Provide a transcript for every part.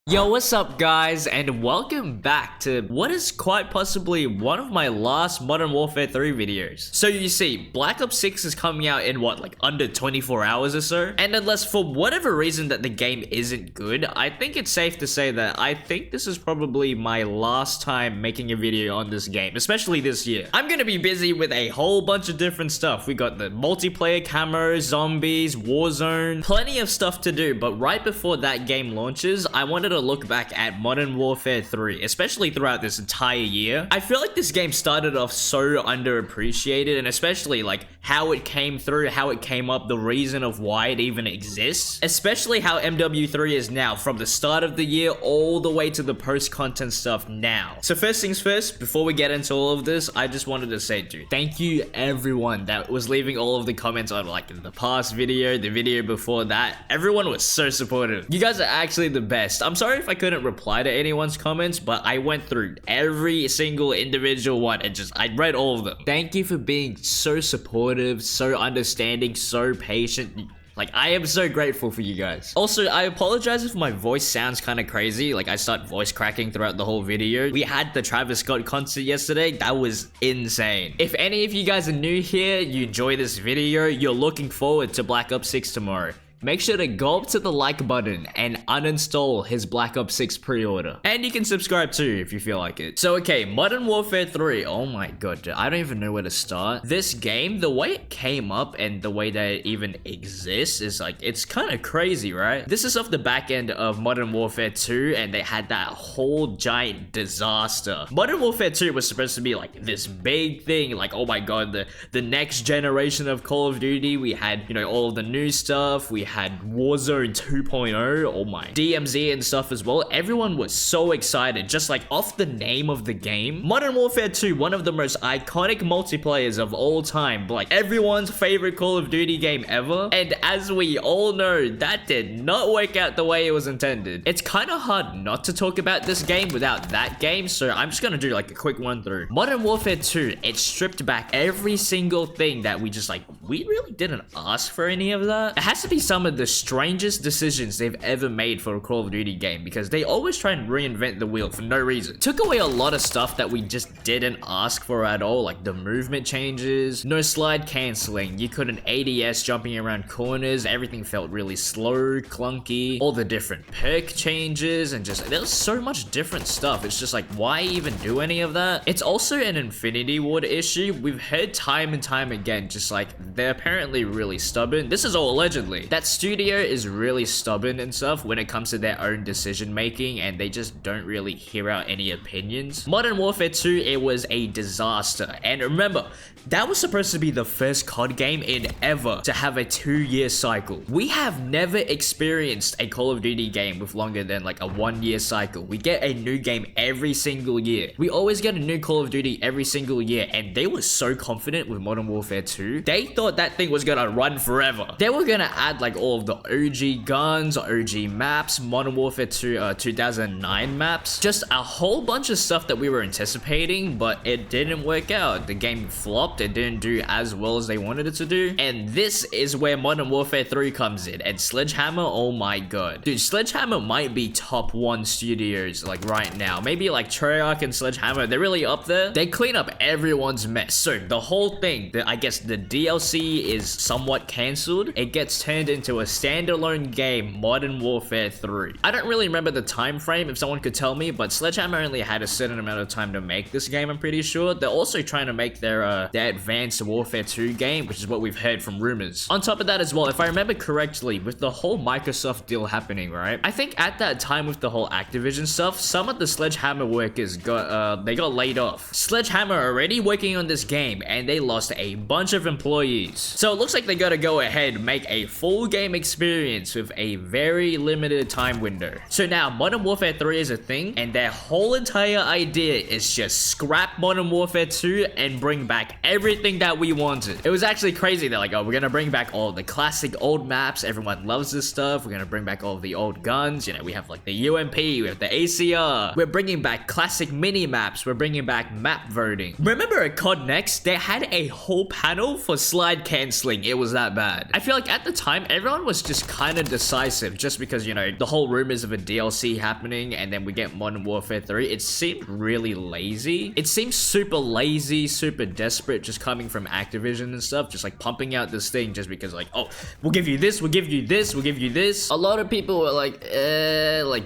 Yo, what's up guys, and welcome back to what is quite possibly one of my last Modern Warfare 3 videos. So you see, Black Ops 6 is coming out in what, like under 24 hours or so? And unless for whatever reason that the game isn't good, I think it's safe to say that I think this is probably my last time making a video on this game, especially this year. I'm gonna be busy with a whole bunch of different stuff. We got the multiplayer camos, zombies, Warzone, plenty of stuff to do, but right before that game launches, I wanted to look back at Modern Warfare 3, especially throughout this entire year. I feel like this game started off so underappreciated, and especially like how it came through, how it came up, the reason of why it even exists, especially how MW3 is now from the start of the year all the way to the post-content stuff now. So first things first, before we get into all of this, I just wanted to say, dude, thank you everyone that was leaving all of the comments on like the past video, the video before that. Everyone was so supportive. You guys are actually the best. I'm sorry if I couldn't reply to anyone's comments, but I went through every single individual one and I read all of them. Thank you for being so supportive, so understanding, so patient. Like, I am so grateful for you guys. Also, I apologize if my voice sounds kind of crazy. Like, I start voice cracking throughout the whole video. We had the Travis Scott concert yesterday. That was insane. If any of you guys are new here, you enjoy this video, you're looking forward to Black Ops 6 tomorrow, make sure to go up to the like button and uninstall his Black Ops 6 pre-order. And you can subscribe too if you feel like it. So okay, Modern Warfare 3. Oh my god, I don't even know where to start. This game, the way it came up and the way that it even exists is like, it's kind of crazy, right? This is off the back end of Modern Warfare 2, and they had that whole giant disaster. Modern Warfare 2 was supposed to be like this big thing, like, oh my god, the next generation of Call of Duty. We had, you know, all of the new stuff. We had Warzone 2.0, oh my, DMZ and stuff as well. Everyone was so excited, just like off the name of the game. Modern Warfare 2, one of the most iconic multiplayers of all time, like everyone's favorite Call of Duty game ever. And as we all know, that did not work out the way it was intended. It's kind of hard not to talk about this game without that game, so I'm just gonna do like a quick run through. Modern Warfare 2, it stripped back every single thing that we really didn't ask for any of that. It has to be some of the strangest decisions they've ever made for a Call of Duty game, because they always try and reinvent the wheel for no reason. Took away a lot of stuff that we just didn't ask for at all, like the movement changes, no slide canceling, you couldn't ADS jumping around corners, everything felt really slow, clunky, all the different perk changes, and just, there's so much different stuff. It's just like, why even do any of that? It's also an Infinity Ward issue. We've heard time and time again, just like, they're apparently really stubborn. This is all allegedly. That studio is really stubborn and stuff when it comes to their own decision making, and they just don't really hear out any opinions. Modern Warfare 2, it was a disaster. And remember, that was supposed to be the first COD game in ever to have a 2-year cycle. We have never experienced a Call of Duty game with longer than like a 1-year cycle. We get a new game every single year. We always get a new Call of Duty every single year, and they were so confident with Modern Warfare 2. They thought that thing was gonna run forever. They were gonna add like all of the OG guns, OG maps, Modern Warfare 2 2009 maps, just a whole bunch of stuff that we were anticipating, but it didn't work out. The game flopped. It didn't do as well as they wanted it to do, and this is where Modern Warfare 3 comes in. And Sledgehammer, oh my god, dude, Sledgehammer might be top 1 studios like right now. Maybe like Treyarch and Sledgehammer, they're really up there. They clean up everyone's mess. So the whole thing, I guess the DLC is somewhat cancelled. It gets turned into a standalone game, Modern Warfare 3. I don't really remember the time frame, if someone could tell me, but Sledgehammer only had a certain amount of time to make this game, I'm pretty sure. They're also trying to make their Advanced Warfare 2 game, which is what we've heard from rumors. On top of that as well, if I remember correctly, with the whole Microsoft deal happening, right? I think at that time with the whole Activision stuff, some of the Sledgehammer workers got laid off. Sledgehammer already working on this game, and they lost a bunch of employees. So it looks like they gotta go ahead and make a full game experience with a very limited time window. So now Modern Warfare 3 is a thing, and their whole entire idea is just scrap Modern Warfare 2 and bring back everything that we wanted. It was actually crazy. They're like, oh, we're gonna bring back all the classic old maps. Everyone loves this stuff. We're gonna bring back all of the old guns. You know, we have like the UMP, we have the ACR. We're bringing back classic mini maps. We're bringing back map voting. Remember at COD Next, they had a whole panel for slide slide canceling, it was that bad. I feel like at the time, everyone was just kind of decisive just because, you know, the whole rumors of a DLC happening and then we get Modern Warfare 3. It seemed really lazy. It seems super lazy, super desperate, just coming from Activision and stuff, just like pumping out this thing just because like, oh, we'll give you this, we'll give you this, we'll give you this. A lot of people were like,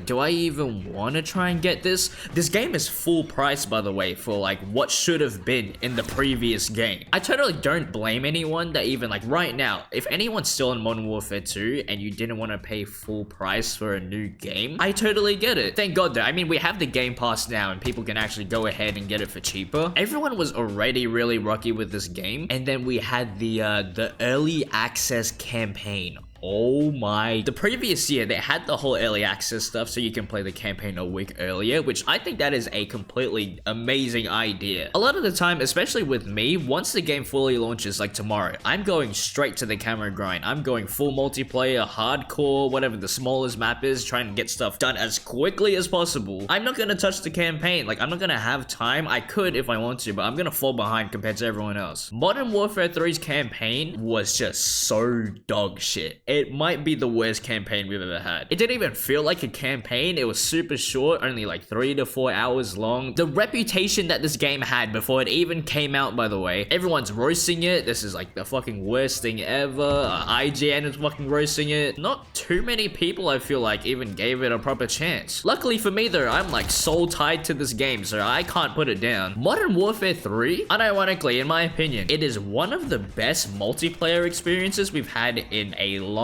do I even want to try and get this? This game is full price, by the way, for like what should have been in the previous game. I totally don't blame anyone that even like right now, if anyone's still in Modern Warfare 2 and you didn't want to pay full price for a new game, I totally get it. Thank God though. I mean, we have the Game Pass now and people can actually go ahead and get it for cheaper. Everyone was already really rocky with this game, and then we had the early access campaign. Oh my. The previous year, they had the whole early access stuff so you can play the campaign a week earlier, which I think that is a completely amazing idea. A lot of the time, especially with me, once the game fully launches, like tomorrow, I'm going straight to the camera grind. I'm going full multiplayer, hardcore, whatever the smallest map is, trying to get stuff done as quickly as possible. I'm not gonna touch the campaign. Like, I'm not gonna have time. I could if I want to, but I'm gonna fall behind compared to everyone else. Modern Warfare 3's campaign was just so dog shit. It might be the worst campaign we've ever had. It didn't even feel like a campaign. It was super short, only like 3 to 4 hours long. The reputation that this game had before it even came out, by the way, everyone's roasting it. This is like the fucking worst thing ever. IGN is fucking roasting it. Not too many people, I feel like, even gave it a proper chance. Luckily for me though, I'm like soul tied to this game, so I can't put it down. Modern Warfare 3, unironically, in my opinion, it is one of the best multiplayer experiences we've had in a long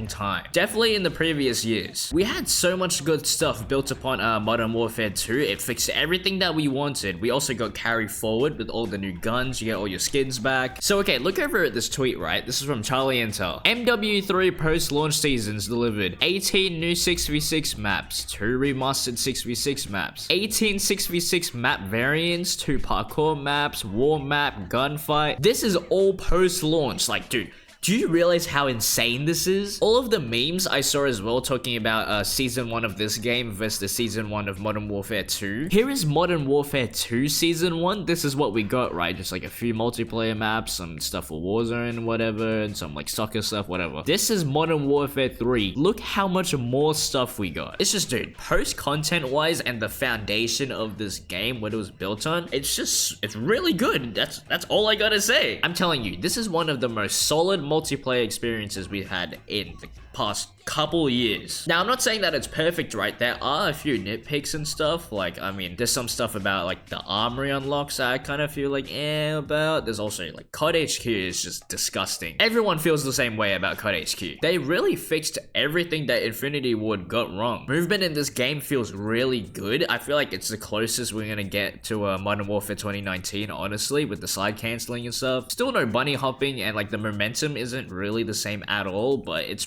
time. Definitely in the previous years. We had so much good stuff built upon Modern Warfare 2. It fixed everything that we wanted. We also got carried forward with all the new guns. You get all your skins back. So okay, look over at this tweet, right? This is from Charlie Intel. MW3 post-launch seasons delivered 18 new 6v6 maps, 2 remastered 6v6 maps, 18 6v6 map variants, 2 parkour maps, war map, gunfight. This is all post-launch. Like, dude, do you realize how insane this is? All of the memes I saw as well talking about season 1 of this game versus the season 1 of Modern Warfare 2. Here is Modern Warfare 2 season 1. This is what we got, right? Just like a few multiplayer maps, some stuff for Warzone, whatever, and some like soccer stuff, whatever. This is Modern Warfare 3. Look how much more stuff we got. It's just, dude, post content wise and the foundation of this game, what it was built on, it's really good. That's all I gotta say. I'm telling you, this is one of the most solid multiplayer experiences we've had in the past couple years. Now, I'm not saying that it's perfect, right? There are a few nitpicks and stuff. Like, I mean, there's some stuff about like the armory unlocks I kind of feel like about. There's also like COD HQ is just disgusting. Everyone feels the same way about COD HQ. They really fixed everything that Infinity Ward got wrong. Movement in this game feels really good. I feel like it's the closest we're gonna get to Modern Warfare 2019, honestly, with the slide canceling and stuff. Still no bunny hopping, and like the momentum isn't really the same at all, but it's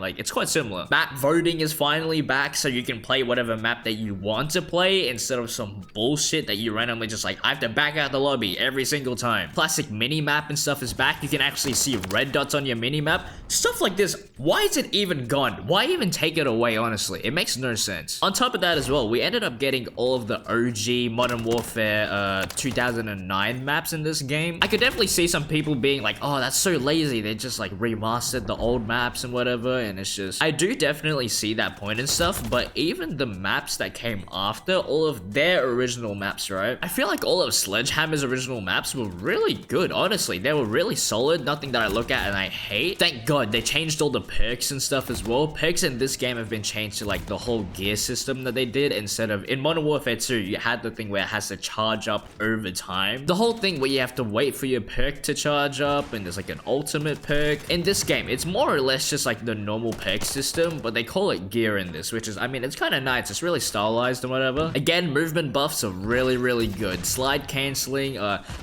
it's quite similar. Map voting is finally back, so you can play whatever map that you want to play instead of some bullshit that you randomly just like, I have to back out the lobby every single time. Classic mini map and stuff is back. You can actually see red dots on your mini map. Stuff like this. Why is it even gone? Why even take it away, honestly? It makes no sense. On top of that as well, we ended up getting all of the OG Modern Warfare 2009 maps in this game. I could definitely see some people being like, oh, that's so lazy. They just like remastered the old maps and whatever, and it's just, I do definitely see that point and stuff, but even the maps that came after, all of their original maps, right? I feel like all of Sledgehammer's original maps were really good, honestly. They were really solid, nothing that I look at and I hate. Thank God they changed all the perks and stuff as well. Perks in this game have been changed to like the whole gear system that they did, instead of in Modern Warfare 2, you had the thing where it has to charge up over time. The whole thing where you have to wait for your perk to charge up, and there's like an ultimate perk. In this game, it's more or less just like the normal perk system, but they call it gear in this, which is, I mean, it's kind of nice. It's really stylized and whatever. Again, movement buffs are really good. Slide canceling,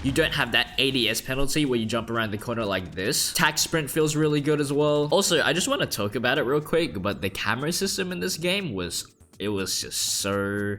you don't have that ADS penalty where you jump around the corner like this. Tac sprint feels really good as well. Also, I just want to talk about it real quick, but the camera system in this game was just so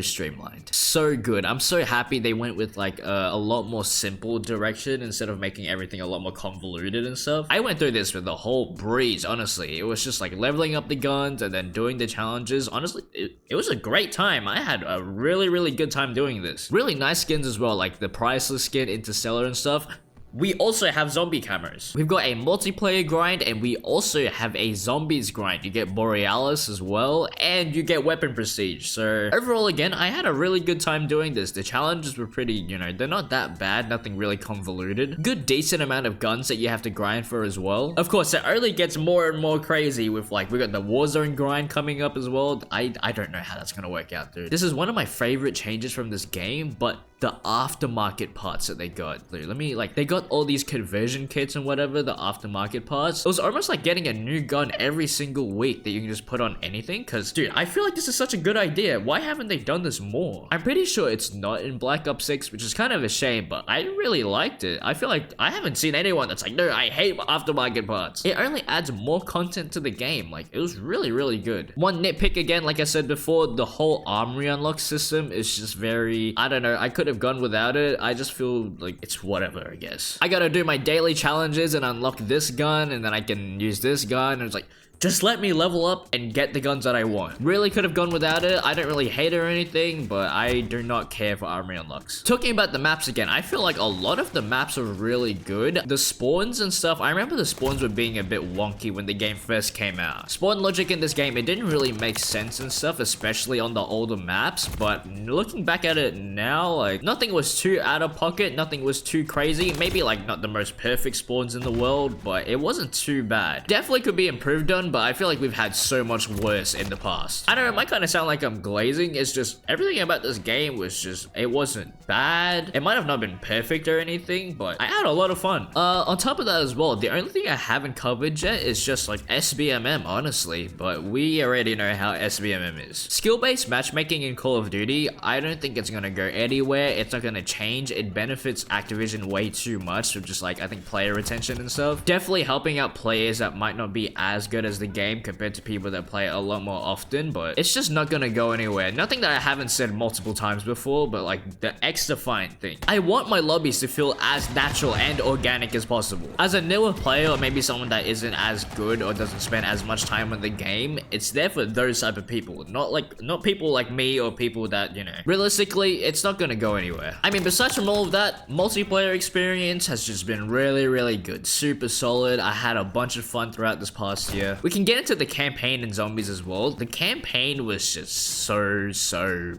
streamlined, so good. I'm so happy they went with like a lot more simple direction instead of making everything a lot more convoluted and stuff. I went through this with the whole breeze, honestly. It was just like leveling up the guns and then doing the challenges. Honestly, it was a great time. I had a really good time doing this. Really nice skins as well, like the priceless skin, Interstellar and stuff. we also have zombie cameras. We've got a multiplayer grind, and we also have a zombies grind. You get Borealis as well, and you get weapon prestige. So overall, again, I had a really good time doing this. The challenges were pretty, you know, they're not that bad, nothing really convoluted. Good decent amount of guns that you have to grind for as well. Of course, it only gets more and more crazy with, like, we got the Warzone grind coming up as well. I don't know how that's gonna work out, dude. This is one of my favorite changes from this game, but the aftermarket parts that they got. Dude, let me, like, they got all these conversion kits and whatever, the aftermarket parts. It was almost like getting a new gun every single week that you can just put on anything. Cause, dude, I feel like this is such a good idea. Why haven't they done this more? I'm pretty sure it's not in Black Ops 6, which is kind of a shame, but I really liked it. I feel like I haven't seen anyone that's like, no, I hate aftermarket parts. It only adds more content to the game. Like, it was really, really good. One nitpick again, like I said before, the whole armory unlock system is just very, I don't know, I could have gone without it. I just feel like it's whatever, I guess. I gotta do my daily challenges and unlock this gun, and then I can use this gun, and it's like, just let me level up and get the guns that I want. Really could have gone without it. I don't really hate it or anything, but I do not care for armory unlocks. Talking about the maps again, I feel like a lot of the maps are really good. The spawns and stuff, I remember the spawns were being a bit wonky when the game first came out. Spawn logic in this game, it didn't really make sense and stuff, especially on the older maps, but looking back at it now, like, nothing was too out of pocket, nothing was too crazy. Maybe, like, not the most perfect spawns in the world, but it wasn't too bad. Definitely could be improved on, but I feel like we've had so much worse in the past. I don't know, it might kind of sound like I'm glazing. It's just everything about this game was just, it wasn't bad. It might have not been perfect or anything, but I had a lot of fun. On top of that as well, the only thing I haven't covered yet is just like SBMM, honestly, but we already know how SBMM is. Skill-based matchmaking in Call of Duty, I don't think it's gonna go anywhere. It's not gonna change. It benefits Activision way too much with just like, I think, player retention and stuff. Definitely helping out players that might not be as good as the game compared to people that play it a lot more often, but it's just not gonna go anywhere. Nothing that I haven't said multiple times before, but like the X-Define thing. I want my lobbies to feel as natural and organic as possible. As a newer player, or maybe someone that isn't as good or doesn't spend as much time on the game, it's there for those type of people. Not people like me or people that, you know, realistically, it's not gonna go anywhere. I mean, besides from all of that, multiplayer experience has just been really, really good. Super solid. I had a bunch of fun throughout this past year. We can get into the campaign and zombies as well. The campaign was just so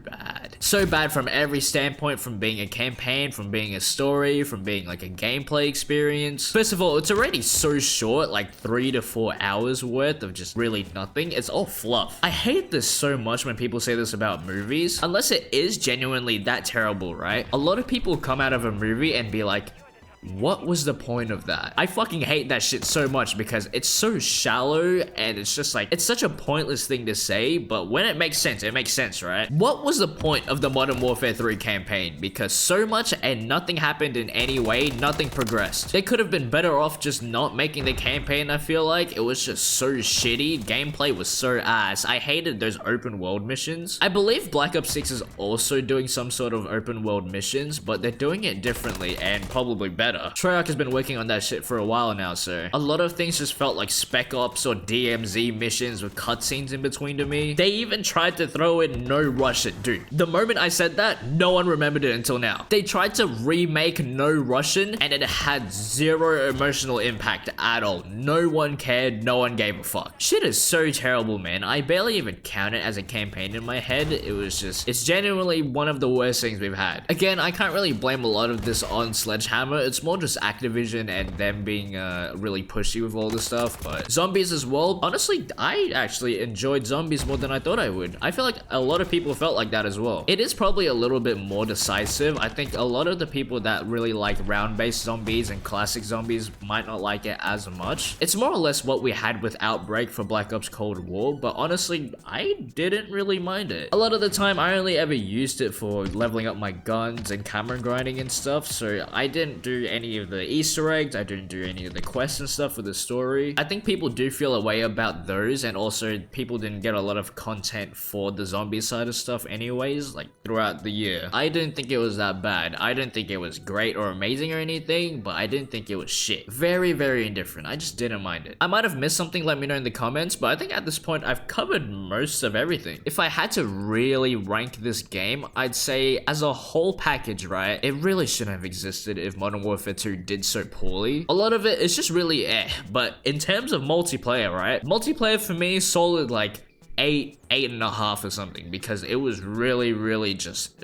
bad. So bad from every standpoint, from being a campaign, from being a story, from being like a gameplay experience. First of all, it's already so short, like 3 to 4 hours worth of just really nothing. It's all fluff. I hate this so much when people say this about movies, unless it is genuinely that terrible, right? A lot of people come out of a movie and be like, what was the point of that? I fucking hate that shit so much because it's so shallow and it's just like, it's such a pointless thing to say, but when it makes sense, right? What was the point of the Modern Warfare 3 campaign? Because so much and nothing happened in any way, nothing progressed. They could have been better off just not making the campaign, I feel like. It was just so shitty. Gameplay was so ass. I hated those open world missions. I believe Black Ops 6 is also doing some sort of open world missions, but they're doing it differently and probably better. Treyarch has been working on that shit for a while now, so a lot of things just felt like Spec Ops or DMZ missions with cutscenes in between to me. They even tried to throw in No Russian. Dude, the moment I said that, no one remembered it until now. They tried to remake No Russian and it had zero emotional impact at all. No one cared, no one gave a fuck. Shit is so terrible, man. I barely even count it as a campaign in my head. It was just, it's genuinely one of the worst things we've had. Again, I can't really blame a lot of this on Sledgehammer. It's more just Activision and them being really pushy with all this stuff. But zombies as well, honestly, I actually enjoyed zombies more than I thought I would. I feel like a lot of people felt like that as well. It is probably a little bit more decisive. I think a lot of the people that really like round-based zombies and classic zombies might not like it as much. It's more or less what we had with Outbreak for Black Ops Cold War, but honestly, I didn't really mind it. A lot of the time, I only ever used it for leveling up my guns and camera grinding and stuff, so I didn't do any of the Easter eggs, I didn't do any of the quests and stuff for the story. I think people do feel a way about those, and also people didn't get a lot of content for the zombie side of stuff anyways, like throughout the year. I didn't think it was that bad. I didn't think it was great or amazing or anything, but I didn't think it was shit. Very, very indifferent. I just didn't mind it. I might have missed something, let me know in the comments, but I think at this point I've covered most of everything. If I had to really rank this game, I'd say as a whole package, right, it really shouldn't have existed if Modern Warfare Warfare 2 did so poorly. A lot of it is just really but in terms of multiplayer, right? Multiplayer for me, solid like 8.5 or something, because it was really just...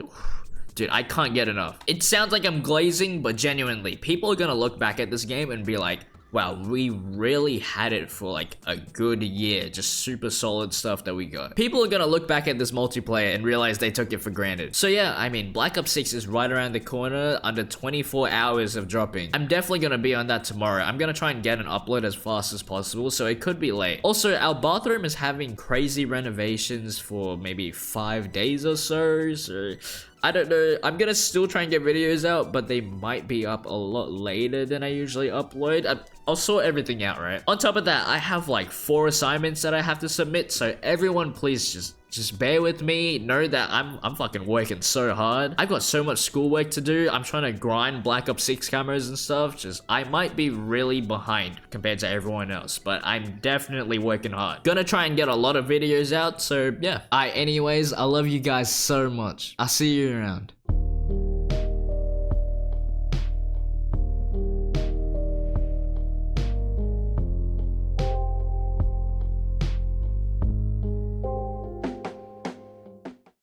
Dude, I can't get enough. It sounds like I'm glazing, but genuinely, people are gonna look back at this game and be like, wow, we really had it for like a good year. Just super solid stuff that we got. People are gonna look back at this multiplayer and realize they took it for granted. So yeah, I mean, Black Ops 6 is right around the corner, under 24 hours of dropping. I'm definitely gonna be on that tomorrow. I'm gonna try and get an upload as fast as possible, so it could be late. Also, our bathroom is having crazy renovations for maybe 5 days or so I don't know. I'm gonna still try and get videos out, but they might be up a lot later than I usually upload. I'll sort everything out, right? On top of that, I have like 4 assignments that I have to submit, so everyone please just bear with me. Know that I'm fucking working so hard. I've got so much schoolwork to do. I'm trying to grind Black Ops 6 cameras and stuff. I might be really behind compared to everyone else, but I'm definitely working hard. Gonna try and get a lot of videos out, so yeah. Anyways, I love you guys so much. I'll see you around.